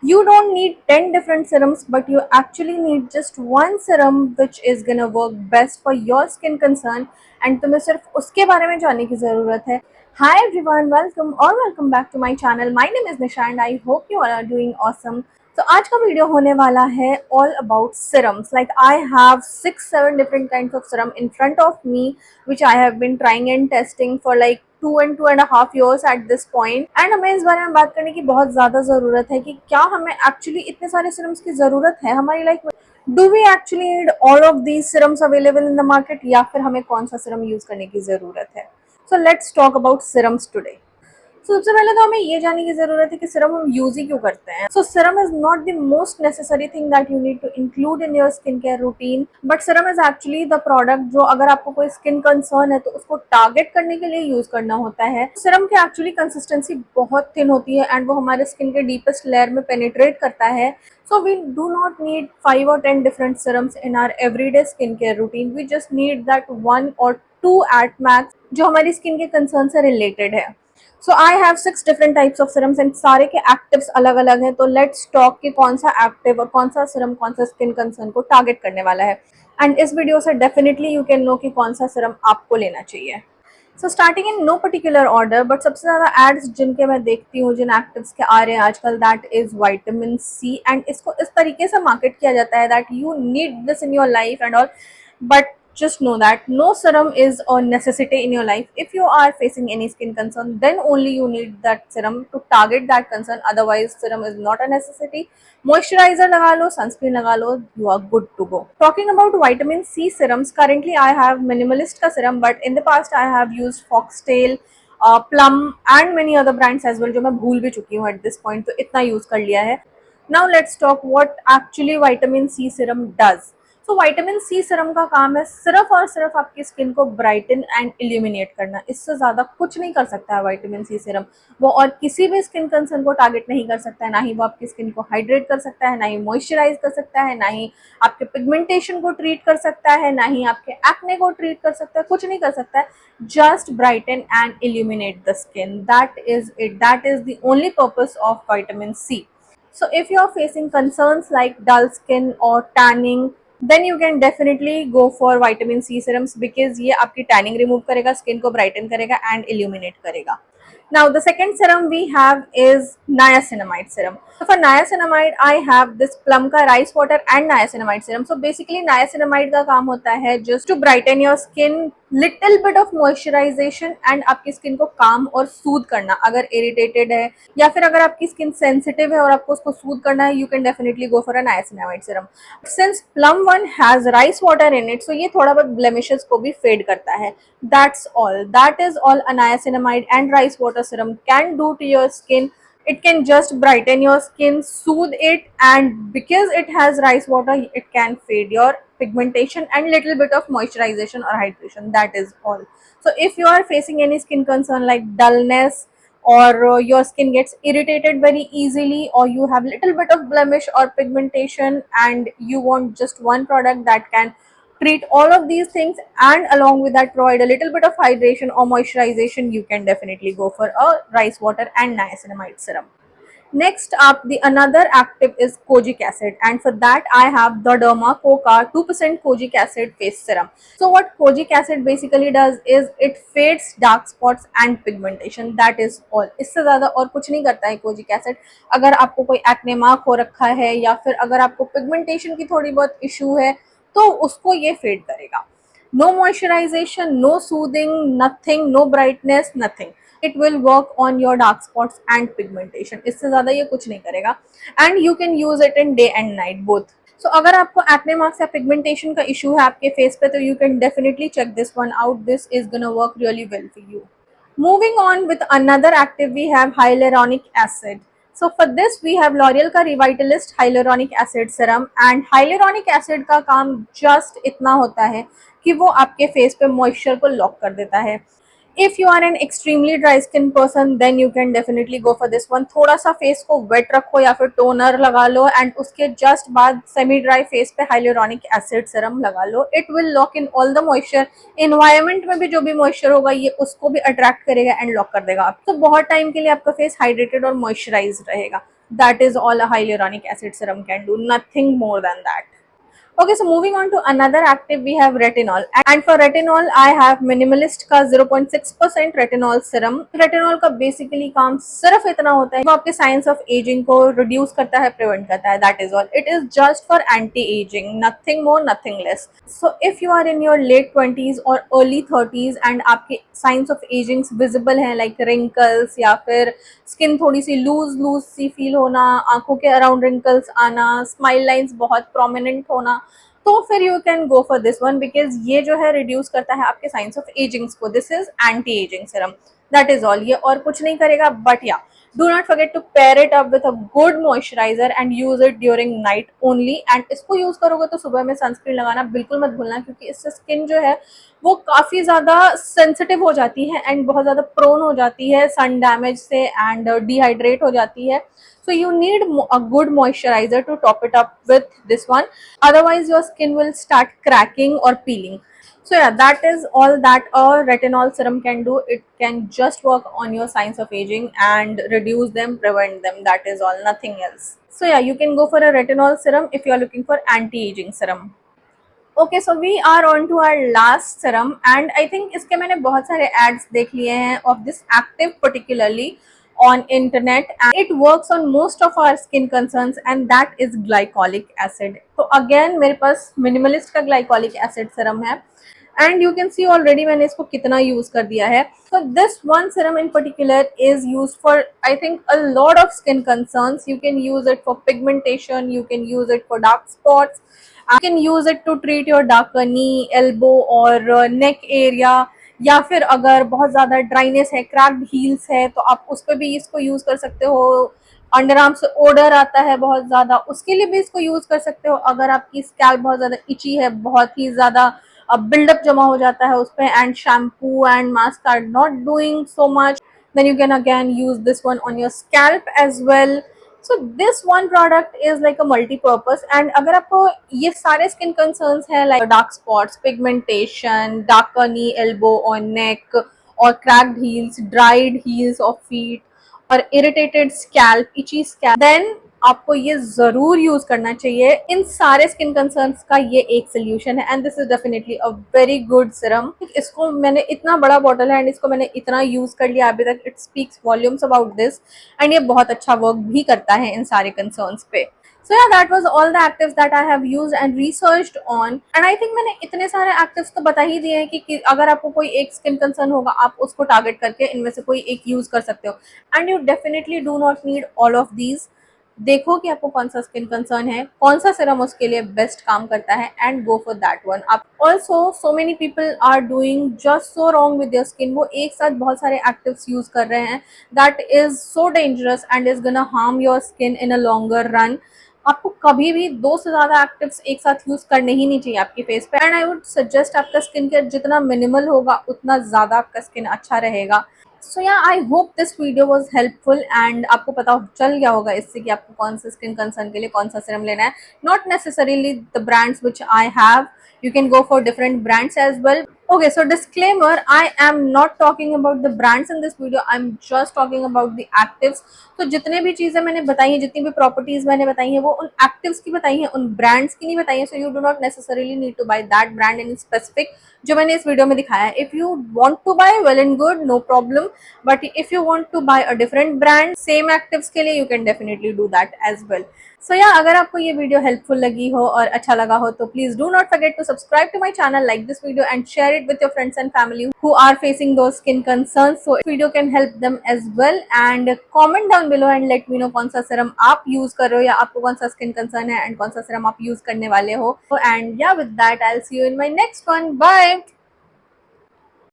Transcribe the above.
You don't need 10 different serums, but you actually need just one serum which is gonna work best for your skin concern and तुम्हें सिर्फ उसके बारे में जानने की ज़रूरत है. Hi everyone, welcome back to my channel. My name is Nisha and I hope you all are doing awesome. तो आज का वीडियो होने वाला है all about serums. Like I have 6-7 different kinds of serum in front of me which I have been trying and testing for like 2 and 2.5 years at this point. And हमें इस बारे में बात करने की बहुत ज़्यादा ज़रूरत है कि क्या हमें एक्चुअली इतने सारे सीरम्स की ज़रूरत है हमारी लाइफ में. Do we actually need all of these serums available in the market या फिर हमें कौन सा सीरम यूज़ करने की ज़रूरत है. So let's talk about serums today. सबसे पहले तो हमें ये जानने की जरूरत है कि सिरम हम यूज ही क्यों करते हैं. So serum is not the most necessary thing that you need to include in your skin care routine, but serum is actually the product जो अगर आपको कोई स्किन कंसर्न है तो उसको टारगेट करने के लिए यूज करना होता है. सिरम की एक्चुअली कंसिस्टेंसी बहुत थिन होती है एंड वो हमारे स्किन के डीपेस्ट लेयर में पेनिट्रेट करता है. So we do not need 5 or 10 different serums in our everyday skincare routine. We just need that 1 or 2 at max जो हमारी स्किन के कंसर्न से रिलेटेड है. So I have 6 different types of serums and सारे के actives अलग अलग हैं. तो लेट्स टॉक कि कौन सा एक्टिव और कौन सा सीरम कौन सा स्किन कंसर्न को टारगेट करने वाला है. एंड इस वीडियो से डेफिनेटली यू कैन नो कि कौन सा सीरम आपको लेना चाहिए. So starting in no particular order, but सबसे ज़्यादा एड्स जिनके मैं देखती हूँ जिन एक्टिव्स के आ रहे हैं आजकल, that is vitamin C. And इसको इस तरीके से मार्केट किया जाता है that you need this in your life and all, but just know that no serum is a necessity in your life. If you are facing any skin concern, then only you need that serum to target that concern. Otherwise serum is not a necessity. Moisturizer लगा लो, sunscreen लगा लो, you are good to go. Talking about vitamin C serums, currently I have minimalist का serum, but in the past I have used foxtail, plum and many other brands as well जो मैं भूल भी चुकी हूँ at this point, तो इतना use कर लिया है. Now let's talk what actually vitamin C serum does. तो विटामिन सी सीरम का काम है सिर्फ और सिर्फ आपकी स्किन को ब्राइटन एंड इल्यूमिनेट करना. इससे ज़्यादा कुछ नहीं कर सकता है विटामिन सी सीरम. वो और किसी भी स्किन कंसर्न को टारगेट नहीं कर सकता है. ना ही वो आपकी स्किन को हाइड्रेट कर सकता है, ना ही मॉइस्चराइज कर सकता है, ना ही आपके पिगमेंटेशन को ट्रीट कर सकता है, ना ही आपके एक्ने को ट्रीट कर सकता है. कुछ नहीं कर सकता है. Just brighten and illuminate the skin. That is it. That is the only purpose of vitamin C. So if you are facing concerns like dull skin or tanning, then you can definitely go for vitamin C serums because ये आपकी tanning remove करेगा, skin को brighten करेगा and illuminate करेगा. Now the second serum we have is niacinamide serum. So for niacinamide I have this plum का rice water and niacinamide serum. So basically niacinamide का काम होता है just to brighten your skin, little bit of moisturization and आपकी skin को काम और सूद करना. अगर इरिटेटेड है या फिर अगर आपकी स्किन सेंसिटिव है और आपको उसको सूद करना है, you can definitely go for a niacinamide serum. Since plum one has rice water in it, so ये थोड़ा बहुत ब्लेमिशेस को भी फेड करता है. That's all. That is all a niacinamide and rice water serum can do to your skin. It can just brighten your skin, soothe it, and because it has rice water, it can fade your pigmentation and little bit of moisturization or hydration. That is all. So if you are facing any skin concern like dullness, or your skin gets irritated very easily, or you have little bit of blemish or pigmentation and you want just one product that can treat all of these things and along with that provide a little bit of hydration or moisturization, you can definitely go for a rice water and niacinamide serum. Next up, the another active is kojic acid, and for that I have the Derma Coca 2% kojic acid face serum. So what kojic acid basically does is it fades dark spots and pigmentation. That is all. इससे ज़्यादा और कुछ नहीं करता है kojic acid. अगर आपको कोई एक्ने मार्क हो रखा है या फिर अगर आपको पिगमेंटेशन की थोड़ी बहुत इशू है तो उसको ये फेड करेगा. No moisturization, no soothing, nothing, no brightness, nothing. It will work on your dark spots and pigmentation. इससे ज़्यादा ये कुछ नहीं करेगा. And you can use it in day and night both. So अगर आपको एक्ने मार्क्स या पिगमेंटेशन का इशू है आपके फेस पे तो you can definitely check this one out. This is gonna work really well for you. Moving on with another active, we have hyaluronic acid. So for this we have L'Oreal का Revitalist hyaluronic acid serum, and hyaluronic acid का काम just इतना होता है कि वो आपके face पे मॉइस्चर को लॉक कर देता है. If you are an extremely dry skin person then you can definitely go for this one. थोड़ा सा फेस को वेट रखो या फिर टोनर लगा लो एंड उसके जस्ट बाद सेमी ड्राई फेस पे हाइलोरॉनिक एसिड सीरम लगा लो. It will lock in all the moisture. Environment में भी जो भी मॉइस्चर होगा ये उसको भी अट्रैक्ट करेगा एंड लॉक कर देगा. तो बहुत टाइम के लिए आपका फेस हाइड्रेटेड और मॉइस्चराइज रहेगा. That is all a hyaluronic acid serum can do, nothing more than that. Okay, so moving on to another active, we have retinol. And for retinol, I have Minimalist का 0.6% retinol serum. retinol का basically काम सिर्फ इतना होता है वो आपके signs of aging को reduce करता है, prevent करता है. That is all. It is just for anti-aging, nothing more, nothing less. So if you are in your late 20s or early 30s and आपके signs of aging visible हैं like wrinkles या फिर skin थोड़ी सी loose सी feel होना, आंखों के around wrinkles आना, smile lines बहुत प्रोमिनेंट होना, तो फिर you can go for this one because ये जो है रिड्यूस करता है आपके साइंस ऑफ एजिंग्स को. This is anti ageing serum. That is all. ये और कुछ नहीं करेगा, बट या do not forget to pair it up with a good moisturizer and use it during night only. and इसको यूज करोगे तो सुबह में सनस्क्रीन लगाना बिल्कुल मत भूलना, क्योंकि इससे स्किन जो है वो काफी ज्यादा सेंसिटिव हो जाती है एंड बहुत ज्यादा प्रोन हो जाती है सन डैमेज से एंड डिहाइड्रेट हो जाती है. So you need a good moisturizer to top it up with this one. Otherwise your skin will start cracking or peeling. So yeah, that is all that a retinol serum can do. It can just work on your signs of aging and reduce them, prevent them. That is all, nothing else. So yeah, you can go for a retinol serum if you are looking for anti-aging serum. Okay, so we are on to our last serum and I think इसके मैंने बहुत सारे ads देख लिए हैं of this active particularly on internet and it works on most of our skin concerns and that is glycolic acid. तो again मेरे पास Minimalist का glycolic acid serum है and you can see already मैंने इसको कितना use कर दिया है. So this one serum in particular is used for I think a lot of skin concerns. You can use it for pigmentation, you can use it for dark spots, you can use it to treat your darker knee, elbow और neck area. या फिर अगर बहुत ज़्यादा dryness है, cracked heels है, तो आप उस पर भी इसको यूज़ कर सकते हो. अंडर आर्म से ओडर आता है बहुत ज़्यादा, उसके लिए भी इसको यूज़ कर सकते हो. अगर आपकी स्कैल्प बहुत ज़्यादा इची है, बहुत ही ज़्यादा बिल्डअप जमा हो जाता है उस पर and shampoo and mask are not doing so much, then you can again use this one on your scalp as well. So this one product is like a multi-purpose and अगर आपको ये सारे skin concerns है like dark spots, pigmentation, darker knee, elbow or neck or cracked heels, dried heels or feet और irritated scalp, itchy scalp, then आपको ये जरूर use करना चाहिए. इन सारे स्किन कंसर्न्स का ये एक सोल्यूशन है and this is definitely a very good serum. इसको मैंने इतना बड़ा बॉटल है एंड इसको मैंने इतना यूज कर लिया अभी तक. It speaks volumes about this and ये बहुत अच्छा वर्क भी करता है इन सारे कंसर्न्स पे. So yeah, that was all the actives that I have used and researched on. And I think मैंने इतने सारे actives तो बता ही दिए हैं कि अगर आपको कोई एक skin concern होगा आप उसको target करके इनमें से कोई एक use कर सकते हो. And you definitely do not need all of these. देखो कि आपको कौन सा स्किन कंसर्न है, कौन सा सीरम उसके लिए बेस्ट काम करता है and go for that one. आप also so many people are doing just so wrong with your skin. वो एक साथ बहुत सारे एक्टिव्स यूज कर रहे हैं. That is so dangerous and is gonna harm your skin in a longer run. आपको कभी भी दो से ज्यादा एक्टिव्स एक साथ यूज करने ही नहीं चाहिए आपके फेस पे. एंड आई वुड सजेस्ट आपका स्किन केयर जितना मिनिमल होगा उतना ज्यादा आपका स्किन अच्छा रहेगा. सो या I hope this video was helpful and आपको पता चल गया होगा इससे कि आपको कौन सा स्किन कंसर्न के लिए कौन सा सीरम लेना है. Not necessarily the brands which I have, you can go for different brands as well. Okay, so disclaimer, I am not talking about the brands in this video, I'm just talking about the actives. तो जितने भी चीजें मैंने बताई हैं, जितनी भी properties मैंने बताई हैं, वो उन एक्टिव्स की बताई हैं, उन ब्रांड्स की नहीं बताई हैं. So you do not necessarily need to buy that brand in specific जो मैंने इस वीडियो में दिखाया है. If you want to buy, well and good, no problem. But if you want to buy a different brand same actives के लिए, you can definitely do that as well. So या अगर आपको ये वीडियो हेल्पफुल लगी हो और अच्छा लगा हो तो please do not forget to subscribe to my channel, like this video and share it with your friends and family who are facing those skin concerns. So video can help them as well. And comment down below and let me know कौन सा serum आप use कर रहे हो या आपको कौन सा स्किन कंसर्न है एंड कौन सा सीरम आप यूज करने वाले हो. And yeah, with that I'll see you in my next one. Bye.